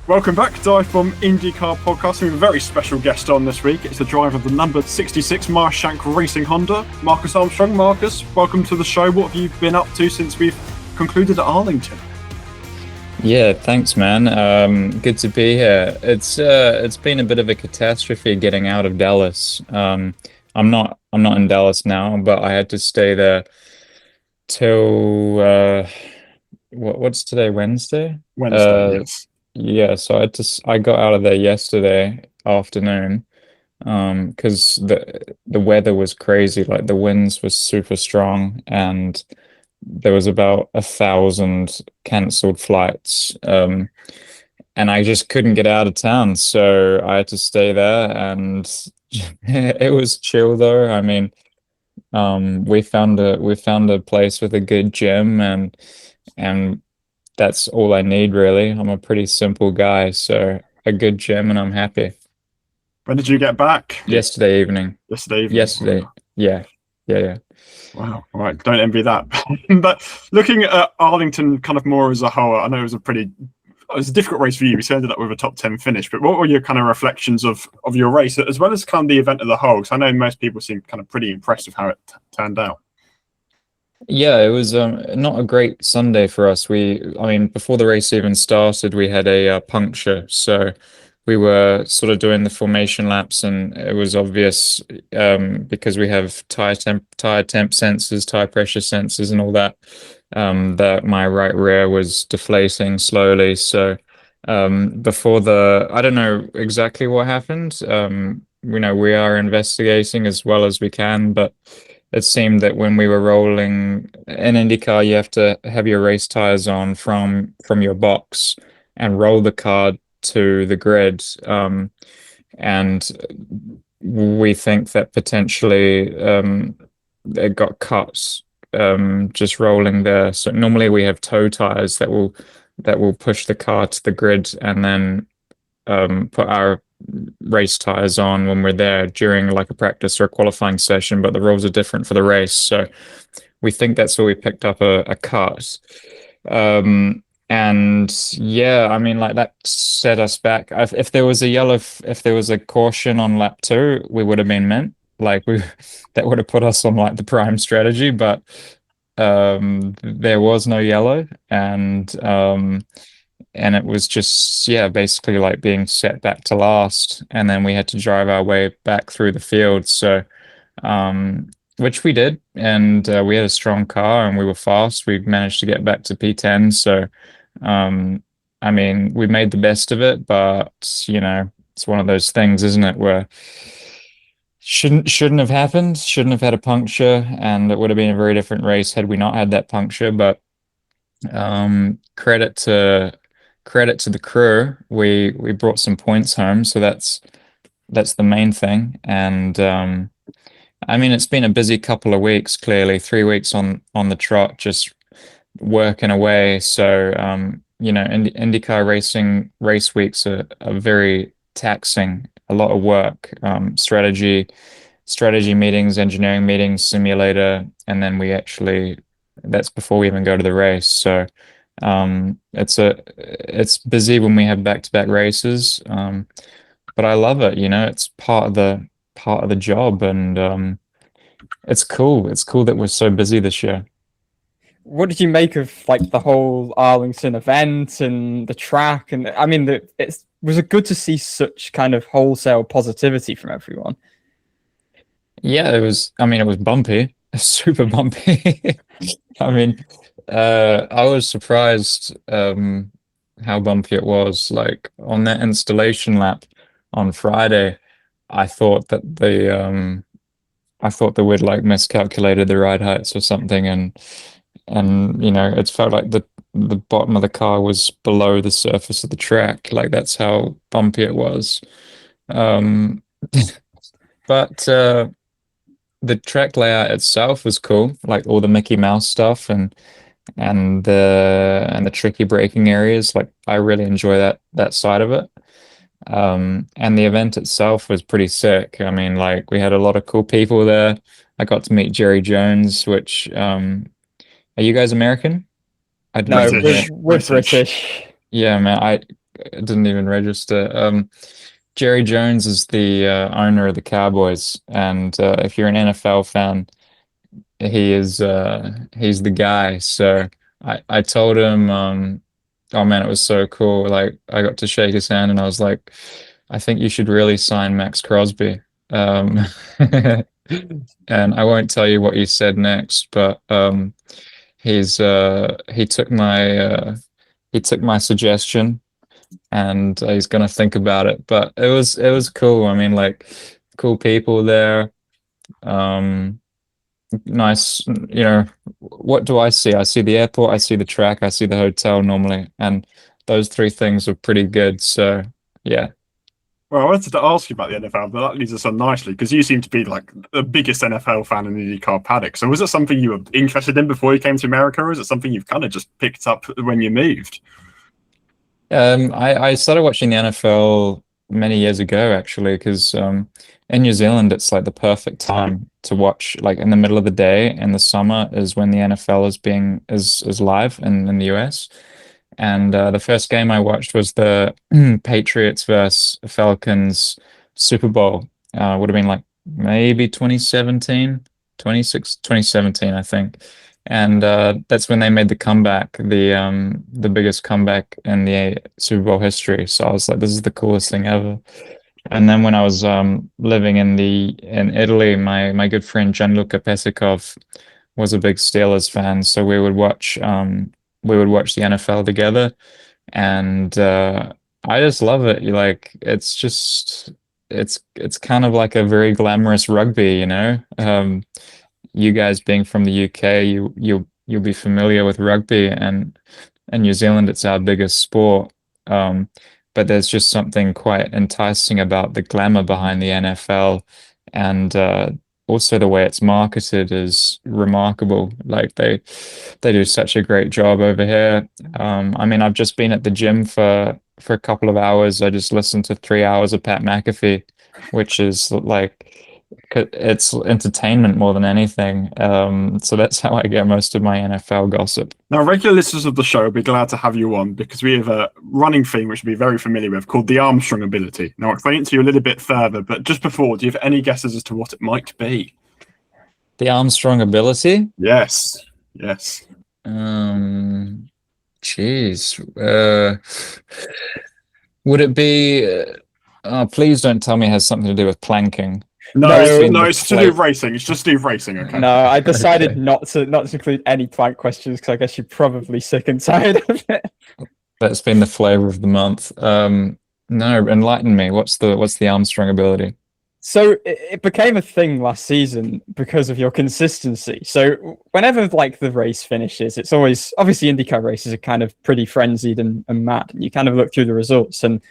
Welcome back to DIVEBOMB IndyCar Podcast. We have a very special guest on this week. It's the driver of the number 66 Meyer Shank Racing Honda, Marcus Armstrong. Marcus, welcome to the show. What have you been up to since we've concluded at Arlington? Yeah, thanks, man. Good to be here. It's been a bit of a catastrophe getting out of Dallas. I'm not in Dallas now, but I had to stay there till what's today? Wednesday? Yes. Yeah, so I got out of there yesterday afternoon, because the weather was crazy. Like the winds were super strong, and there was about 1,000 cancelled flights. And I just couldn't get out of town, so I had to stay there, and it was chill though. I mean, we found a place with a good gym, and that's all I need, really. I'm a pretty simple guy, so a good gym and I'm happy. When did you get back? Yesterday evening. Yesterday. Yeah. Wow. All right. Don't envy that. But looking at Arlington kind of more as a whole, I know it was a difficult race for you. You ended up with a top 10 finish, but what were your kind of reflections of your race, as well as kind of the event as a whole? Because I know most people seem kind of pretty impressed with how it turned out. Yeah, it was not a great Sunday for us. Before the race even started, we had a puncture, so we were sort of doing the formation laps, and it was obvious, because we have tire temp sensors, tire pressure sensors, and all that, that my right rear was deflating slowly. So I don't know exactly what happened. We are investigating as well as we can, but it seemed that when we were rolling in IndyCar, you have to have your race tires on from your box and roll the car to the grid. And we think that potentially it got cut just rolling there. So normally we have toe tires that will push the car to the grid and then put our race tires on when we're there during like a practice or a qualifying session, but the rules are different for the race, so we think that's where we picked up a cut. And yeah, I mean, like, that set us back. If there was a caution on lap 2, we would have been mint. That would have put us on like the prime strategy, but there was no yellow, and it was just, yeah, basically like being set back to last, and then we had to drive our way back through the field. So, which we did, and we had a strong car and we were fast. We managed to get back to P10. So, I mean, we made the best of it, but it's one of those things, isn't it, where shouldn't have happened, shouldn't have had a puncture, and it would have been a very different race had we not had that puncture. But credit to the crew, we brought some points home, so that's the main thing. And I mean, it's been a busy couple of weeks, clearly 3 weeks on the trot, just working away. So IndyCar racing race weeks are very taxing, a lot of work, strategy meetings, engineering meetings, simulator, and then that's before we even go to the race. So it's busy when we have back-to-back races, but I love it. It's part of the job, and it's cool that we're so busy this year. What did you make of like the whole Arlington event and the track? And I mean, was it good to see such kind of wholesale positivity from everyone? Yeah, it was bumpy, super bumpy. I mean, I was surprised how bumpy it was. Like on that installation lap on Friday, I thought that we'd like miscalculated the ride heights or something, and it felt like the bottom of the car was below the surface of the track. Like, that's how bumpy it was. But the track layout itself was cool, like all the Mickey Mouse stuff and the tricky braking areas. Like, I really enjoy that side of it. And the event itself was pretty sick. I mean, like, we had a lot of cool people there. I got to meet Jerry Jones, which are you guys American? No, we're British. Yeah, man. it didn't even register. Jerry Jones is the owner of the Cowboys, and if you're an NFL fan, he's the guy. So I told him, oh man, it was so cool. Like I got to shake his hand, and I was like, I think you should really sign Max Crosby. Um, and I won't tell you what he said next, but he took my suggestion, and he's gonna think about it. But it was cool. I mean, like cool people there. Nice, what do I see? I see the airport, I see the track, I see the hotel normally, and those three things are pretty good. So yeah. Well, I wanted to ask you about the NFL, but that leads us on nicely because you seem to be like the biggest NFL fan in the IndyCar paddock. So was it something you were interested in before you came to America, or is it something you've kind of just picked up when you moved? I started watching the NFL many years ago, actually, because in New Zealand it's like the perfect time to watch. Like in the middle of the day in the summer is when the NFL is live in the US. And the first game I watched was the Patriots versus Falcons Super Bowl. Would have been like maybe 2017, I think. And that's when they made the comeback, the biggest comeback in the Super Bowl history. So I was like, this is the coolest thing ever. And then when I was living in Italy, my good friend Gianluca Pesikov was a big Steelers fan, so we would watch the NFL together, and I just love it. It's kind of like a very glamorous rugby, you know. You guys being from the UK, you'll be familiar with rugby, and in New Zealand, it's our biggest sport. But there's just something quite enticing about the glamour behind the NFL, and also the way it's marketed is remarkable. Like they do such a great job over here. I mean, I've just been at the gym for a couple of hours. I just listened to 3 hours of Pat McAfee, which is like it's entertainment more than anything. So that's how I get most of my NFL gossip. Now, regular listeners of the show will be glad to have you on because we have a running theme which you'll be very familiar with called the Armstrong Ability. Now, I'll explain it to you a little bit further, but just before, do you have any guesses as to what it might be? The Armstrong Ability? Yes. Geez. Would it be? Please don't tell me it has something to do with planking. No, it's to do with racing. It's just to do with racing. Okay. No, I decided not to include any plank questions because I guess you're probably sick and tired of it. That's been the flavor of the month. No, enlighten me. What's the Armstrong Ability? So it became a thing last season because of your consistency. So whenever like the race finishes, it's always obviously IndyCar races are kind of pretty frenzied and mad. And you kind of look through the results and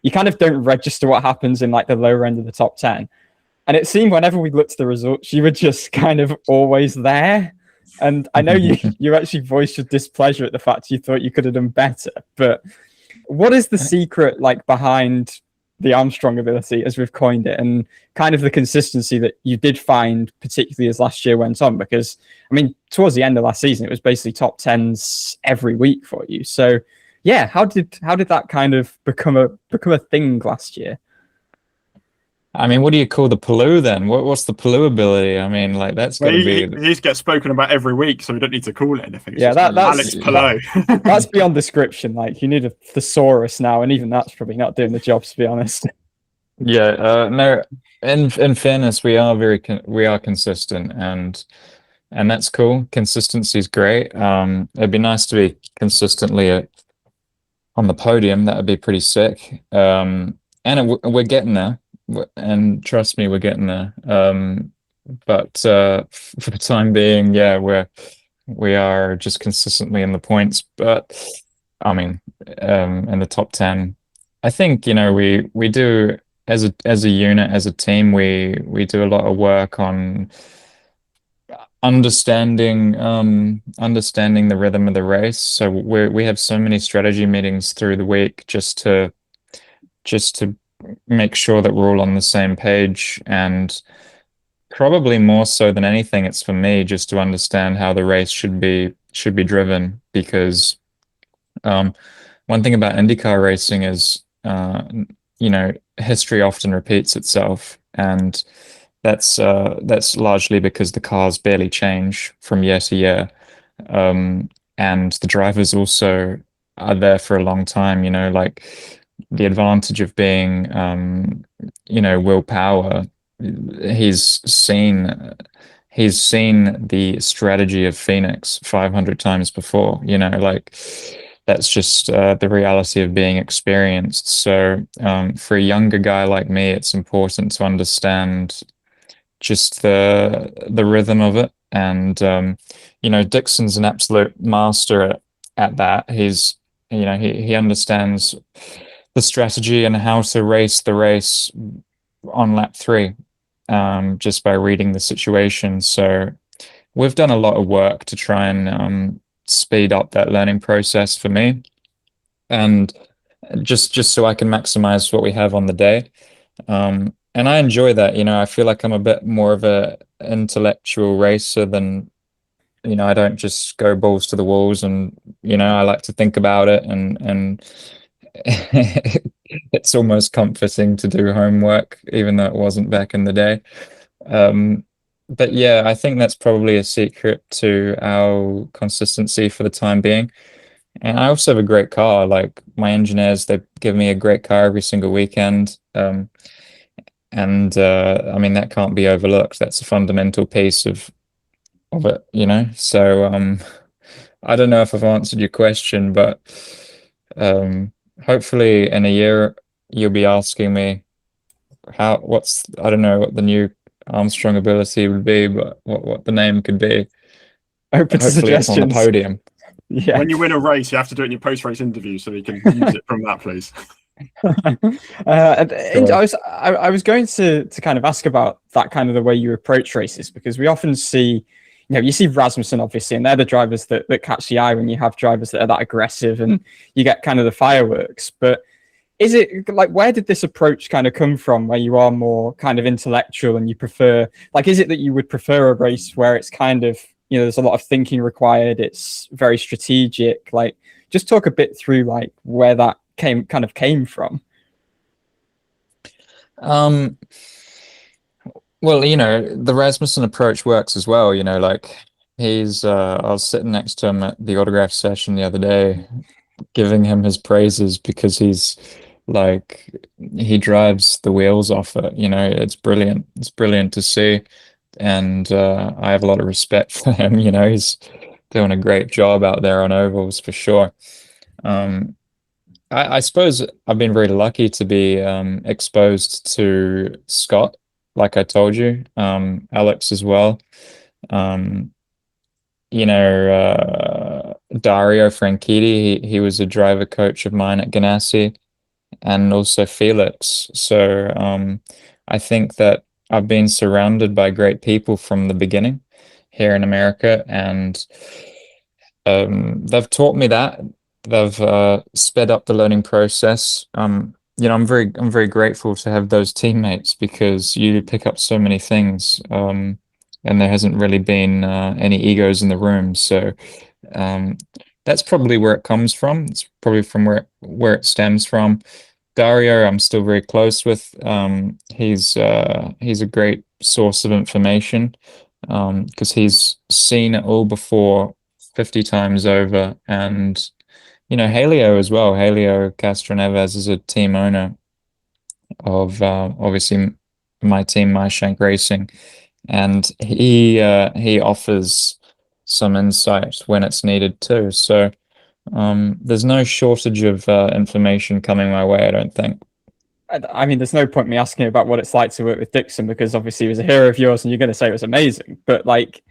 you kind of don't register what happens in like the lower end of the top 10. And it seemed whenever we looked at the results, you were just kind of always there. And I know you actually voiced your displeasure at the fact you thought you could have done better. But what is the secret like behind the Armstrong Ability, as we've coined it, and kind of the consistency that you did find, particularly as last year went on? Because, I mean, towards the end of last season, it was basically top 10s every week for you. So, yeah, how did that kind of become a thing last year? I mean, what do you call the Paloo then? What's the Paloo ability? I mean, like that's going to be. He gets spoken about every week, so we don't need to call it anything. It's that's Alex Palou. That's beyond description. Like you need a thesaurus now, and even that's probably not doing the job, to be honest. Yeah, no. In fairness, we are consistent, and that's cool. Consistency is great. It'd be nice to be consistently on the podium. That would be pretty sick. And we're getting there. And trust me, we're getting there. But for the time being, yeah, we are just consistently in the points. But I mean, in the top 10, I think we do as a unit, as a team, we do a lot of work on understanding the rhythm of the race. So we have so many strategy meetings through the week just to make sure that we're all on the same page, and probably more so than anything, it's for me just to understand how the race should be driven, because one thing about IndyCar racing is, history often repeats itself, and that's largely because the cars barely change from year to year, and the drivers also are there for a long time. Like the advantage of being, willpower. He's seen he's seen the strategy of Phoenix 500 times before. Like that's just the reality of being experienced. So for a younger guy like me, it's important to understand just the rhythm of it. And Dixon's an absolute master at that. He understands the strategy and how to race the race on lap 3, just by reading the situation. So we've done a lot of work to try and speed up that learning process for me, and just so I can maximize what we have on the day. And I enjoy that. I feel like I'm a bit more of a intellectual racer than, I don't just go balls to the walls, and I like to think about it, and it's almost comforting to do homework, even though it wasn't back in the day. But yeah, I think that's probably a secret to our consistency for the time being. And I also have a great car. Like my engineers, they give me a great car every single weekend. And I mean, that can't be overlooked. That's a fundamental piece of it. So I don't know if I've answered your question, but hopefully in a year you'll be asking me I don't know what the new Armstrong Ability would be, but what the name could be. Open to Hopefully it's on the suggestions. podium. Yeah. When you win a race, you have to do it in your post-race interview, so you can use it from that, please. I was going to kind of ask about that, kind of the way you approach races, because we often see, you see Rasmussen, obviously, and they're the drivers that catch the eye when you have drivers that are that aggressive and you get kind of the fireworks. But is it like, where did this approach kind of come from, where you are more kind of intellectual and you prefer, like, is it that you would prefer a race where it's kind of, there's a lot of thinking required, it's very strategic? Like, just talk a bit through like where that came from. Well, the Rasmussen approach works as well. Like I was sitting next to him at the autograph session the other day, giving him his praises, because he drives the wheels off it. It's brilliant. It's brilliant to see. And I have a lot of respect for him. He's doing a great job out there on ovals for sure. I suppose I've been very lucky to be exposed to Scott, like I told you, Alex as well. Dario Franchitti, he was a driver coach of mine at Ganassi, and also Felix. So I think that I've been surrounded by great people from the beginning here in America, and they've taught me that. They've sped up the learning process. I'm very grateful to have those teammates, because you pick up so many things, and there hasn't really been any egos in the room. So that's probably where it comes from. It's probably from where it stems from. Dario, I'm still very close with. He's a great source of information, because he's seen it all before 50 times over. And Helio as well. Helio Castroneves is a team owner of obviously my team, Meyer Shank Racing, and he offers some insight when it's needed too. So there's no shortage of information coming my way, I don't think. I mean, there's no point me asking about what it's like to work with Dixon, because obviously he was a hero of yours and you're going to say it was amazing. But like,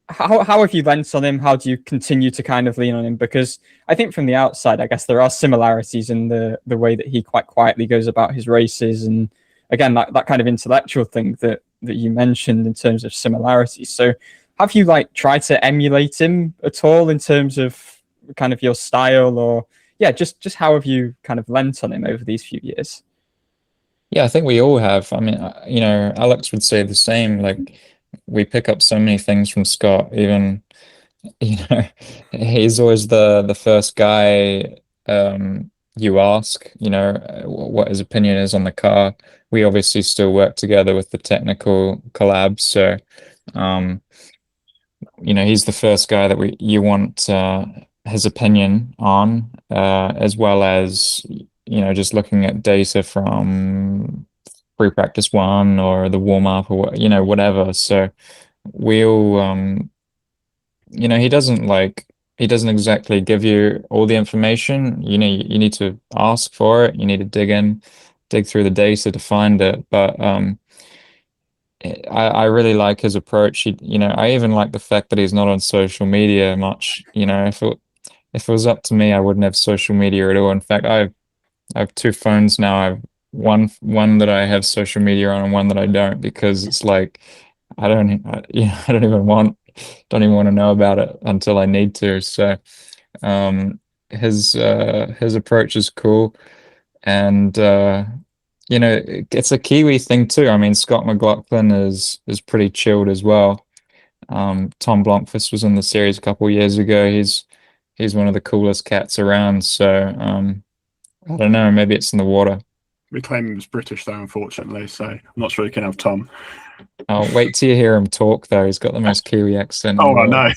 how have you lent on him? How do you continue to kind of lean on him? Because I think from the outside, I guess there are similarities in the way that he quite quietly goes about his races. And again, that kind of intellectual thing that you mentioned in terms of similarities. So have you like tried to emulate him at all in terms of kind of your style, or just how have you kind of lent on him over these few years? Yeah, I think we all have. I mean, Alex would say the same. Like, we pick up so many things from Scott. Even, he's always the first guy you ask, what his opinion is on the car. We obviously still work together with the technical collabs, so he's the first guy that you want his opinion on, as well as just looking at data from pre-practice one or the warm-up or whatever. So we'll he doesn't exactly give you all the information. You need to ask for it. You need to dig through the data to find it. But I really like his approach. I even like the fact that he's not on social media much. If it was up to me, I wouldn't have social media at all. In fact, I have two phones now. I have one that I have social media on and one that I don't, because it's like I don't even want to know about it until I need to. So his approach is cool, and it's a Kiwi thing too. I mean, Scott McLaughlin is pretty chilled as well. Tom Blomqvist was in the series a couple of years ago. He's one of the coolest cats around. So I don't know, maybe it's in the water. We claim he was British though, unfortunately, so I'm not sure you can have Tom. Oh, wait till you hear him talk though. He's got the most Kiwi accent. Oh, I know.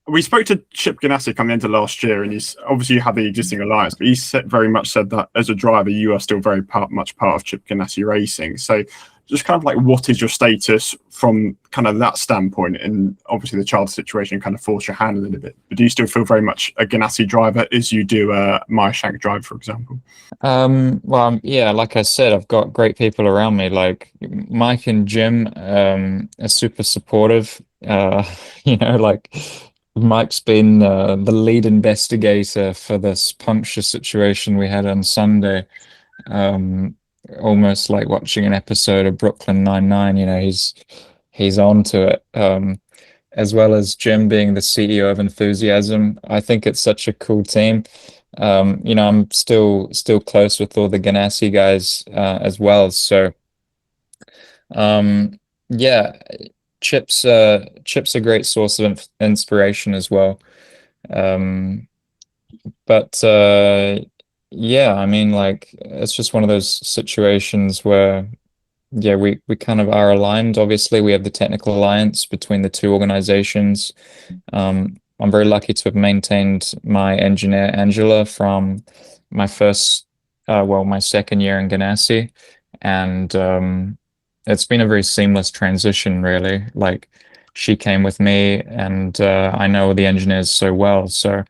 We spoke to Chip Ganassi coming into last year, and he's obviously you have the existing alliance, but he very much said that as a driver, you are still very much part of Chip Ganassi Racing. So just kind of like, what is your status from kind of that standpoint? And obviously the child situation kind of forced your hand a little bit, but do you still feel very much a Ganassi driver as you do a Meyer Shank drive, for example? Well, yeah, like I said, I've got great people around me. Like Mike and Jim are super supportive. Like Mike's been the lead investigator for this puncture situation we had on Sunday. Almost like watching an episode of Brooklyn Nine-Nine. He's on to it. As well as Jim being the CEO of Enthusiasm. I think it's such a cool team. I'm still close with all the Ganassi guys as well. So yeah, Chip's a great source of inspiration as well. But yeah, I mean, like, it's just one of those situations where, yeah, we kind of are aligned. Obviously, we have the technical alliance between the two organizations. I'm very lucky to have maintained my engineer, Angela, from my my second year in Ganassi. And it's been a very seamless transition, really. Like, she came with me, and I know the engineers so well. So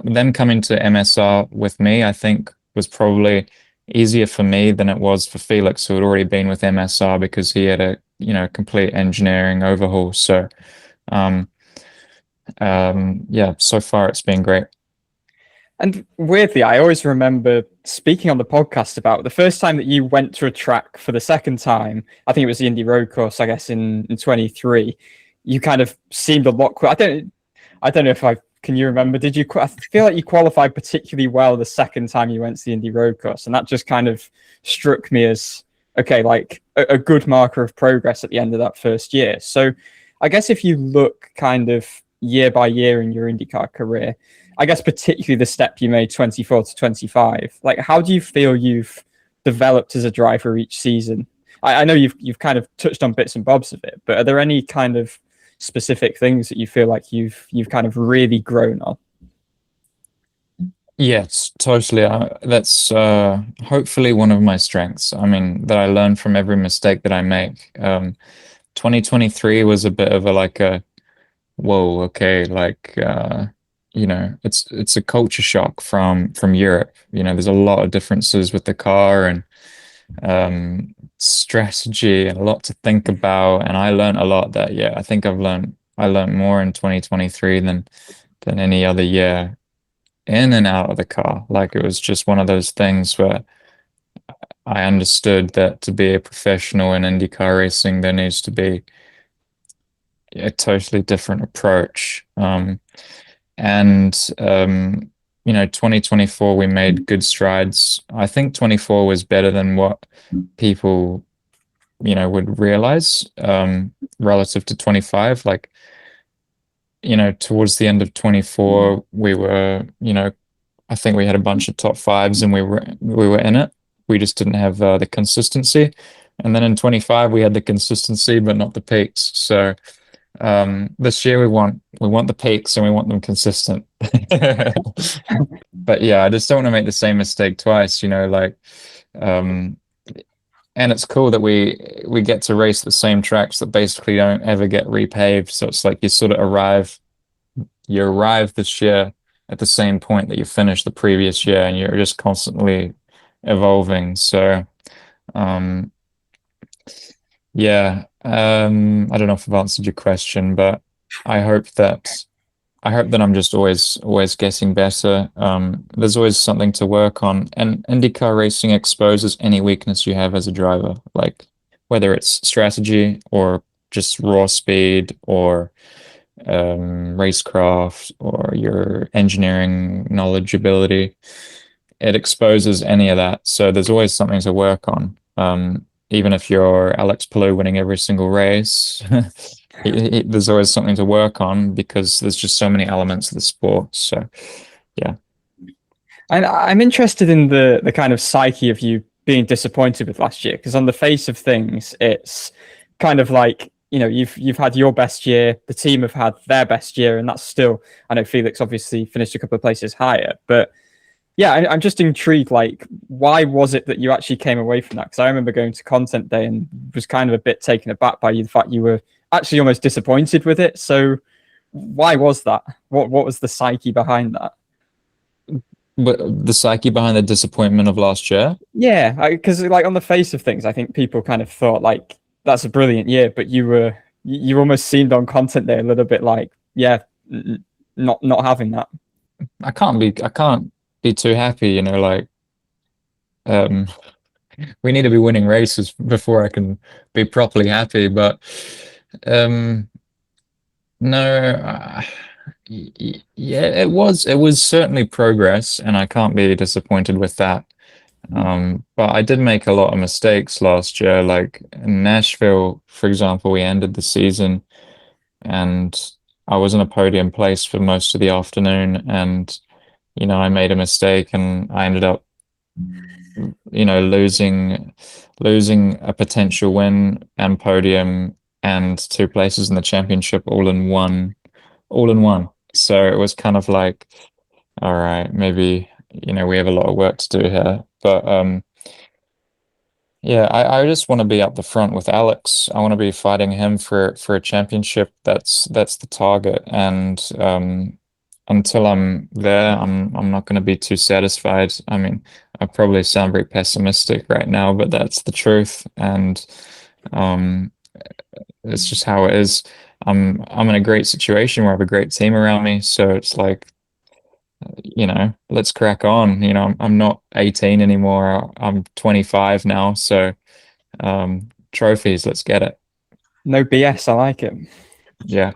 them coming to MSR with me, I think, was probably easier for me than it was for Felix, who had already been with MSR, because he had a complete engineering overhaul. So yeah, so far it's been great. And weirdly, I always remember speaking on the podcast about the first time that you went to a track for the second time. I think it was the Indy Road Course, I guess, in 23. You kind of seemed a lot. I don't know if can you remember? I feel like you qualified particularly well the second time you went to the Indy Road Course, and that just kind of struck me as okay, like a good marker of progress at the end of that first year. So I guess if you look kind of year by year in your IndyCar career, I guess particularly the step you made 24 to 25, like how do you feel you've developed as a driver each season? I know you've kind of touched on bits and bobs of it, but are there any kind of specific things that you feel like you've kind of really grown on? Yes, totally. That's hopefully one of my strengths. I mean, that I learn from every mistake that I make. 2023 was a bit of a whoa, okay, like it's a culture shock from Europe. There's a lot of differences with the car and strategy and a lot to think about. And I learned a lot that year. I think I learned more in 2023 than any other year in and out of the car. Like, it was just one of those things where I understood that to be a professional in IndyCar racing, there needs to be a totally different approach. And 2024 we made good strides. I think 24 was better than what people would realize relative to 25. Like, towards the end of 24 we were, I I think we had a bunch of top fives and we were in it. We just didn't have the consistency. And then in 25 we had the consistency but not the peaks. So this year we want the peaks and we want them consistent. But yeah, I just don't want to make the same mistake twice, like and it's cool that we get to race the same tracks that basically don't ever get repaved. So it's like you sort of arrive this year at the same point that you finished the previous year, and you're just constantly evolving. So yeah, I don't know if I've answered your question, but I hope that I'm just always getting better. There's always something to work on, and IndyCar racing exposes any weakness you have as a driver, like whether it's strategy or just raw speed or racecraft or your engineering knowledge ability. It exposes any of that. So there's always something to work on. Even if you're Alex Palou winning every single race, there's always something to work on because there's just so many elements of the sport. So, yeah. And I'm interested in the kind of psyche of you being disappointed with last year, because on the face of things, it's kind of like, you've had your best year, the team have had their best year, and that's still, I know Felix obviously finished a couple of places higher, but yeah, I'm just intrigued, like, why was it that you actually came away from that? Because I remember going to content day and was kind of a bit taken aback by the fact you were actually almost disappointed with it. So why was that? What was the psyche behind that? But the psyche behind the disappointment of last year? Yeah, because like on the face of things, I think people kind of thought like that's a brilliant year, but you almost seemed on content day a little bit like, not having that. I can't be too happy, like we need to be winning races before I can be properly happy. But no, yeah, it was certainly progress, and I can't be disappointed with that. But I did make a lot of mistakes last year. Like in Nashville, for example, we ended the season and I was in a podium place for most of the afternoon, and I made a mistake and I ended up losing a potential win and podium and 2 places in the championship all in one. So it was kind of like, all right, maybe we have a lot of work to do here. But yeah, I just want to be up the front with Alex. I want to be fighting him for a championship. That's the target. And until I'm there, I'm not going to be too satisfied. I mean, I probably sound very pessimistic right now, but that's the truth. And it's just how it is. I'm in a great situation where I have a great team around me. So it's like, let's crack on. I'm not 18 anymore. I'm 25 now. So trophies, let's get it. No BS. I like it. Yeah.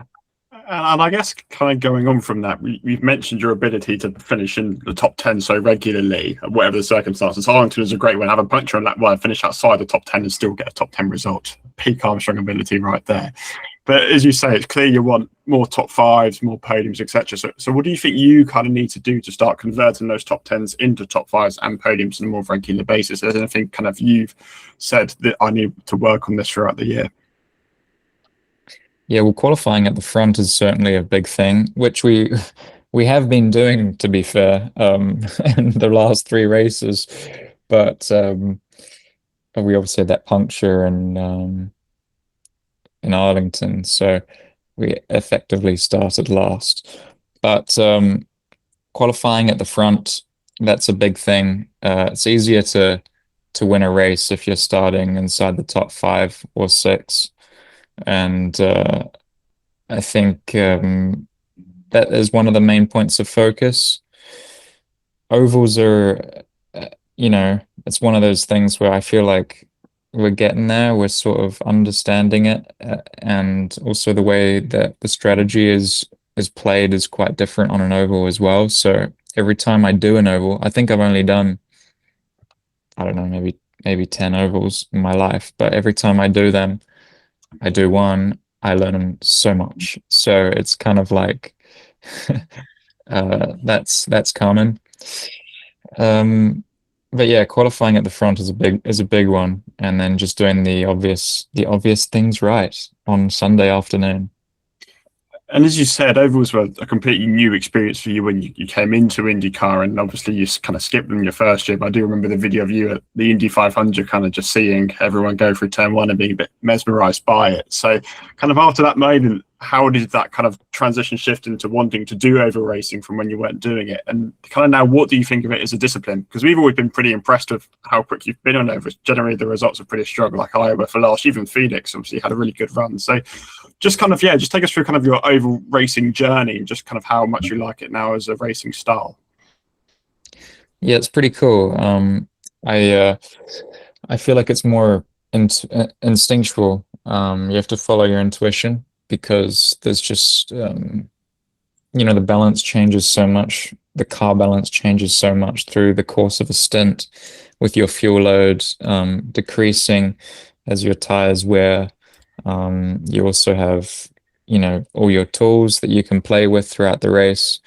And I guess kind of going on from that, you've mentioned your ability to finish in the top 10 so regularly, whatever the circumstances. Arlington is a great win. Have a puncture on that, finish outside the top 10 and still get a top 10 result. Peak Armstrong ability right there. But as you say, it's clear you want more top fives, more podiums, etc. So what do you think you kind of need to do to start converting those top 10s into top fives and podiums on a more regular basis? Is there anything kind of you've said that I need to work on this throughout the year? Yeah, well, qualifying at the front is certainly a big thing, which we have been doing, to be fair, in the last 3 races. But we obviously had that puncture in Arlington, so we effectively started last. But qualifying at the front, that's a big thing. It's easier to win a race if you're starting inside the top 5 or 6. And I think that is one of the main points of focus. Ovals are, it's one of those things where I feel like we're getting there. We're sort of understanding it, and also the way that the strategy is played is quite different on an oval as well. So every time I do an oval, I think I've only done, I don't know, maybe 10 ovals in my life, but every time I do them, I do one, I learn so much. So it's kind of like that's common. But yeah, qualifying at the front is a big one, and then just doing the obvious things right on Sunday afternoon. And as you said, ovals were a completely new experience for you when you came into IndyCar, and obviously you kind of skipped them your first year. But I do remember the video of you at the Indy 500, kind of just seeing everyone go through turn one and being a bit mesmerized by it. So, kind of after that moment, how did that kind of transition shift into wanting to do oval racing from when you weren't doing it? And kind of now, what do you think of it as a discipline? Because we've always been pretty impressed with how quick you've been on ovals. Generally, the results are pretty strong, like Iowa for last, even Phoenix obviously had a really good run. So, just kind of, just take us through kind of your oval racing journey and just kind of how much you like it now as a racing style. Yeah, it's pretty cool. I feel like it's more instinctual. You have to follow your intuition because there's just the balance changes so much. The car balance changes so much through the course of a stint, with your fuel load decreasing as your tires wear. You also have, all your tools that you can play with throughout the race.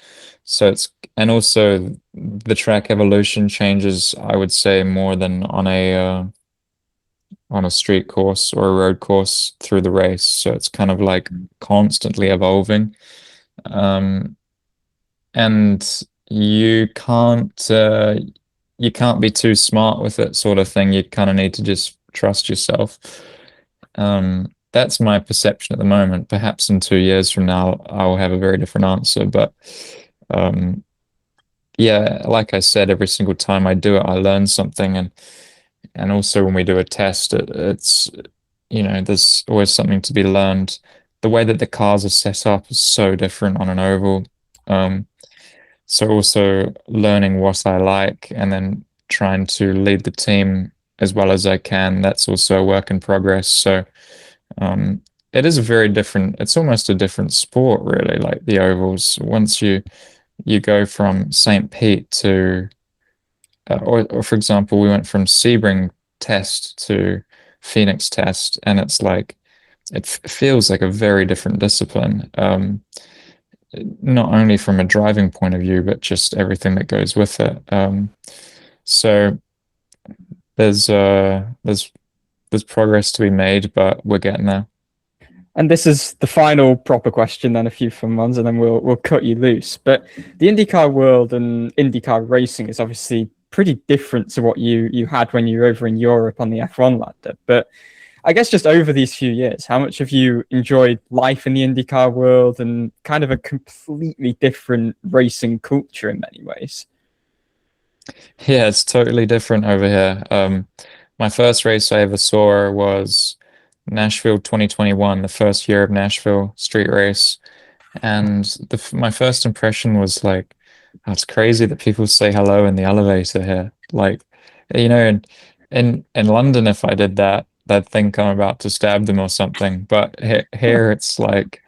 So and also the track evolution changes, I would say, more than on a street course or a road course through the race. So it's kind of like constantly evolving. And you can't be too smart with it, sort of thing. You kind of need to just trust yourself. That's my perception at the moment. Perhaps in 2 years from now, I'll have a very different answer. But like I said, every single time I do it, I learn something. And also when we do a test, it's there's always something to be learned. The way that the cars are set up is so different on an oval. So also learning what I like and then trying to lead the team as well as I can. That's also a work in progress. So it is it's almost a different sport, really, like the ovals. Once you go from St. Pete to, or for example, we went from Sebring test to Phoenix test, and it's like, it feels like a very different discipline. Not only from a driving point of view, but just everything that goes with it. So there's progress to be made, but we're getting there. And this is the final proper question, then a few fun ones, and then we'll cut you loose. But the IndyCar world and IndyCar racing is obviously pretty different to what you had when you were over in Europe on the F1 ladder. But I guess just over these few years, how much have you enjoyed life in the IndyCar world and kind of a completely different racing culture in many ways? Yeah, it's totally different over here. My first race I ever saw was Nashville 2021, the first year of Nashville street race. And my first impression was like, oh, it's crazy that people say hello in the elevator here. Like, in London, if I did that, they'd think I'm about to stab them or something. But here it's like,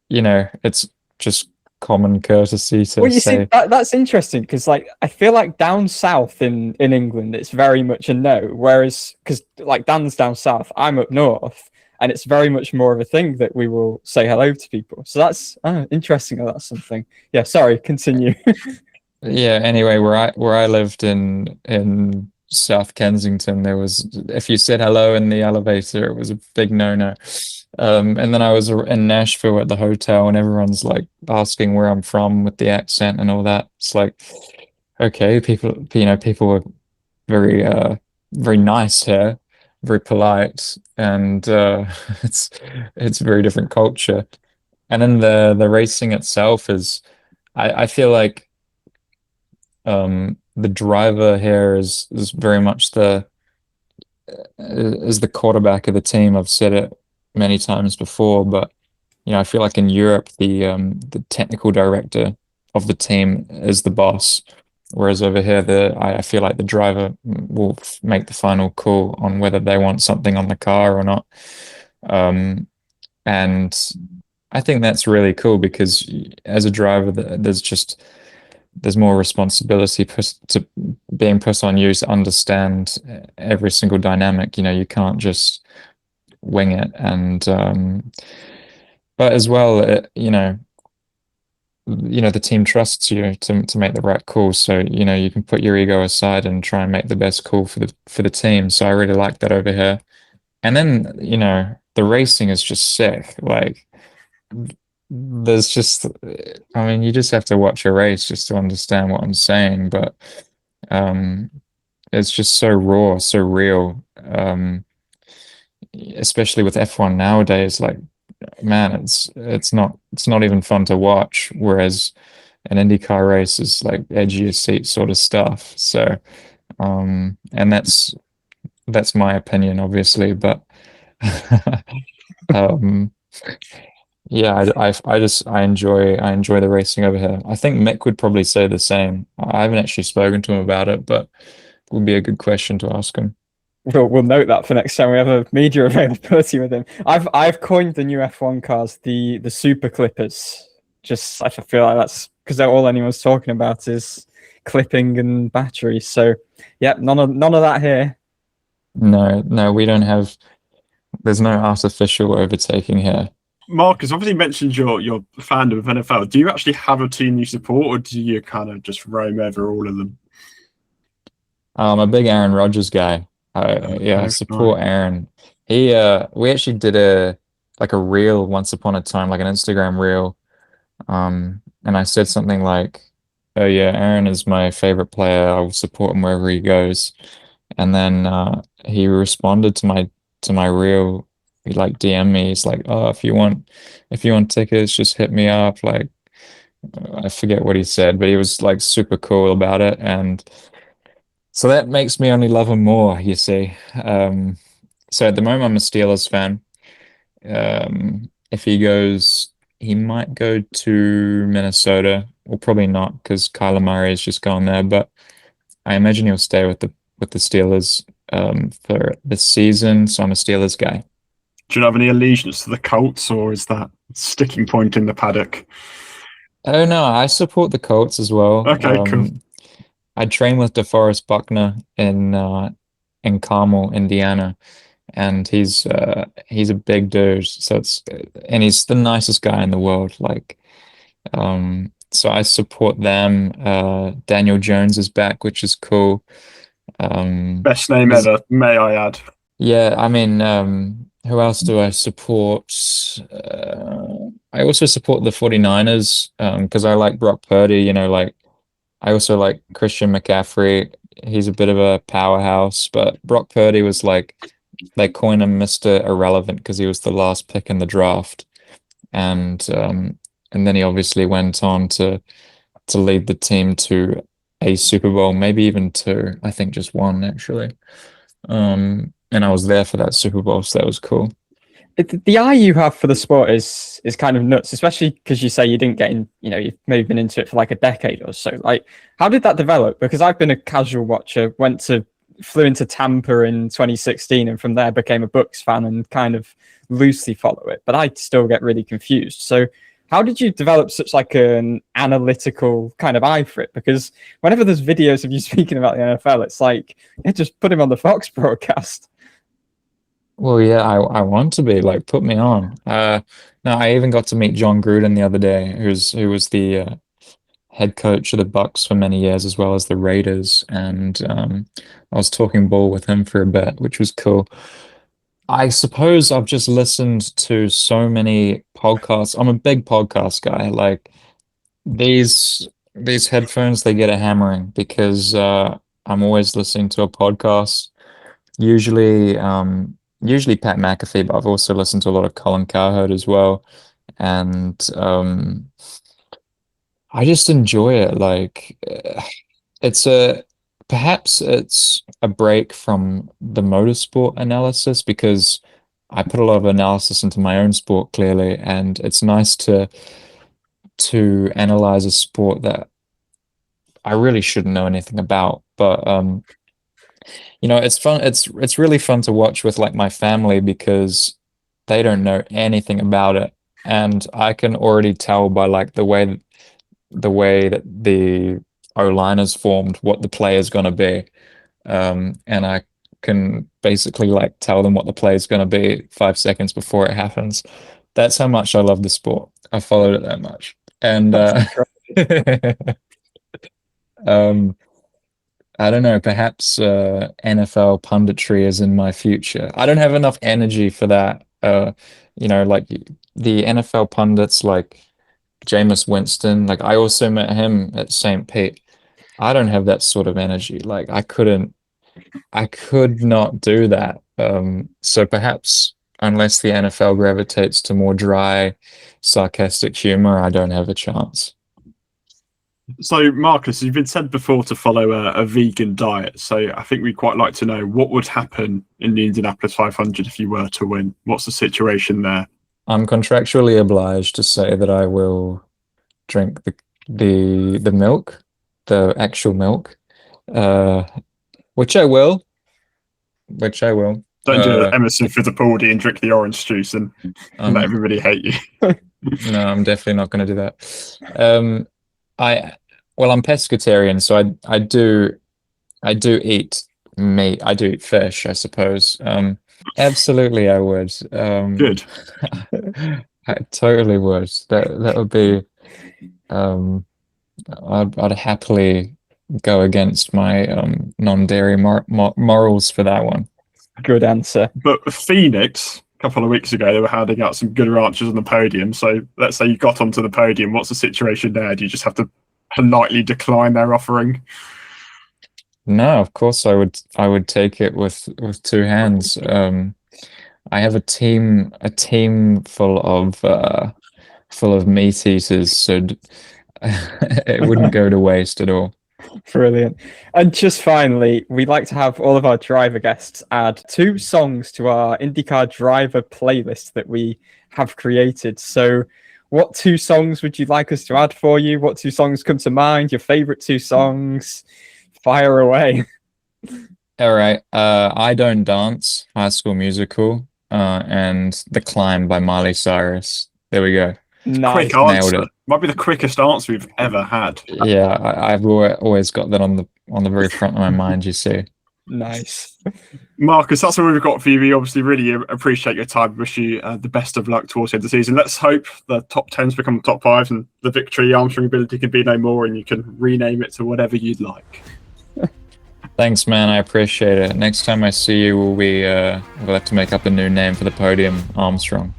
it's just common courtesy to well, you say. see, that's interesting because, like, I feel like down south in England, it's very much a no. Whereas, because like Dan's down south, I'm up north, and it's very much more of a thing that we will say hello to people. So that's interesting. That's something. Yeah. Sorry. Continue. Yeah. Anyway, where I lived in South Kensington, if you said hello in the elevator, it was a big no-no. And then I was in Nashville at the hotel, and everyone's like asking where I'm from with the accent and all that. It's like, okay, people were very, very nice here, very polite, and it's a very different culture. And then the racing itself is, I feel like the driver here is very much the quarterback of the team. I've said it many times before, but I feel like in Europe the technical director of the team is the boss, whereas over here I feel like the driver will make the final call on whether they want something on the car or not. And I think that's really cool because as a driver, there's more responsibility to being put on you to understand every single dynamic. You can't just wing it. And but as well, the team trusts you to make the right call. So, you can put your ego aside and try and make the best call for the team. So I really like that over here. And then, the racing is just sick. Like, there's just, I mean, you just have to watch a race just to understand what I'm saying, but it's just so raw, so real. Especially with F1 nowadays, like, man, it's not even fun to watch, whereas an IndyCar race is like edge of your seat sort of stuff. So, and that's my opinion, obviously, but um, yeah, I enjoy the racing over here. I think Mick would probably say the same. I haven't actually spoken to him about it, but it would be a good question to ask him. We'll note that for next time we have a media availability with him. I've coined the new F1 cars the super clippers. Just I feel like that's because all anyone's talking about is clipping and batteries. So yeah, none of that here. No, we don't have. There's no artificial overtaking here. Marcus, obviously mentioned your fandom of NFL. Do you actually have a team you support, or do you kind of just roam over all of them? I'm a big Aaron Rodgers guy. I support Aaron. We actually did a reel once upon a time, like an Instagram reel. And I said something like, "Oh yeah, Aaron is my favorite player. I will support him wherever he goes." And then he responded to my reel. He like DM me. He's like, "Oh, if you want tickets, just hit me up." Like, I forget what he said, but he was like super cool about it, and so that makes me only love him more, you see. So at the moment, I'm a Steelers fan. If he goes, he might go to Minnesota, or probably not, because Kyler Murray has just gone there. But I imagine he'll stay with the Steelers for this season. So I'm a Steelers guy. Do you have any allegiance to the Colts, or is that sticking point in the paddock? Oh no, I support the Colts as well. Okay, cool. I train with DeForest Buckner in Carmel, Indiana, and he's a big dude. So and he's the nicest guy in the world. Like, so I support them. Daniel Jones is back, which is cool. Best name ever, may I add. Yeah, I mean, who else do I support? I also support the 49ers because I like Brock Purdy, like I also like Christian McCaffrey. He's a bit of a powerhouse, but Brock Purdy was like, they coined him Mr. Irrelevant because he was the last pick in the draft. And then he obviously went on to lead the team to a Super Bowl, maybe even two. I think just one actually. And I was there for that Super Bowl, so that was cool. The eye you have for the sport is kind of nuts, especially because you say you didn't get in, you've maybe been into it for like a decade or so. Like, how did that develop? Because I've been a casual watcher, flew into Tampa in 2016, and from there became a Bucks fan and kind of loosely follow it. But I still get really confused. So how did you develop such like an analytical kind of eye for it? Because whenever there's videos of you speaking about the NFL, it's like, just put him on the Fox broadcast. Well, yeah, I want to be, like, put me on. No, I even got to meet John Gruden the other day, who was the head coach of the Bucks for many years, as well as the Raiders, and I was talking ball with him for a bit, which was cool. I suppose I've just listened to so many podcasts. I'm a big podcast guy. Like, these headphones, they get a hammering because I'm always listening to a podcast. Usually Pat McAfee, but I've also listened to a lot of Colin Cowherd as well. And I just enjoy it. Like, perhaps it's a break from the motorsport analysis because I put a lot of analysis into my own sport, clearly, and it's nice to analyze a sport that I really shouldn't know anything about. But it's fun. It's really fun to watch with like my family because they don't know anything about it, and I can already tell by like the way that the O-line is formed what the play is going to be, and I can basically like tell them what the play is going to be 5 seconds before it happens. That's how much I love the sport. I followed it that much. And I don't know, perhaps NFL punditry is in my future. I don't have enough energy for that. Like the NFL pundits like Jameis Winston, like I also met him at St. Pete. I don't have that sort of energy. Like I could not do that. So perhaps unless the NFL gravitates to more dry, sarcastic humor, I don't have a chance. So, Marcus, you've been said before to follow a vegan diet. So, I think we'd quite like to know what would happen in the Indianapolis 500 if you were to win. What's the situation there? I'm contractually obliged to say that I will drink the milk, the actual milk, which I will. Don't do Emerson Fittipaldi and drink the orange juice and let everybody hate you. No, I'm definitely not going to do that. I'm pescatarian, so I do eat meat. I do eat fish, I suppose. Absolutely, I would. Good. I totally would. That would be. I'd happily go against my non-dairy morals for that one. Good answer. But Phoenix, a couple of weeks ago, they were handing out some good ranchers on the podium. So let's say you got onto the podium. What's the situation there? Do you just have to politely decline their offering? No, of course I would take it with two hands. I have a team full of meat eaters, so it wouldn't go to waste at all. Brilliant. And just finally, we like to have all of our driver guests add 2 songs to our IndyCar driver playlist that we have created. So what 2 songs would you like us to add for you? What 2 songs come to mind? Your favorite 2 songs? Fire away. All right. I Don't Dance, High School Musical, and The Climb by Miley Cyrus. There we go. Nice. Quick answer. Might be the quickest answer we've ever had. Yeah, I've always got that on the very front of my mind, you see. Nice. Marcus, that's all we've got for you. We obviously really appreciate your time. Wish you the best of luck towards the end of the season. Let's hope the top 10s become top 5s and the victory, Armstrong Ability, can be no more and you can rename it to whatever you'd like. Thanks, man. I appreciate it. Next time I see you, we'll have to make up a new name for the podium, Armstrong.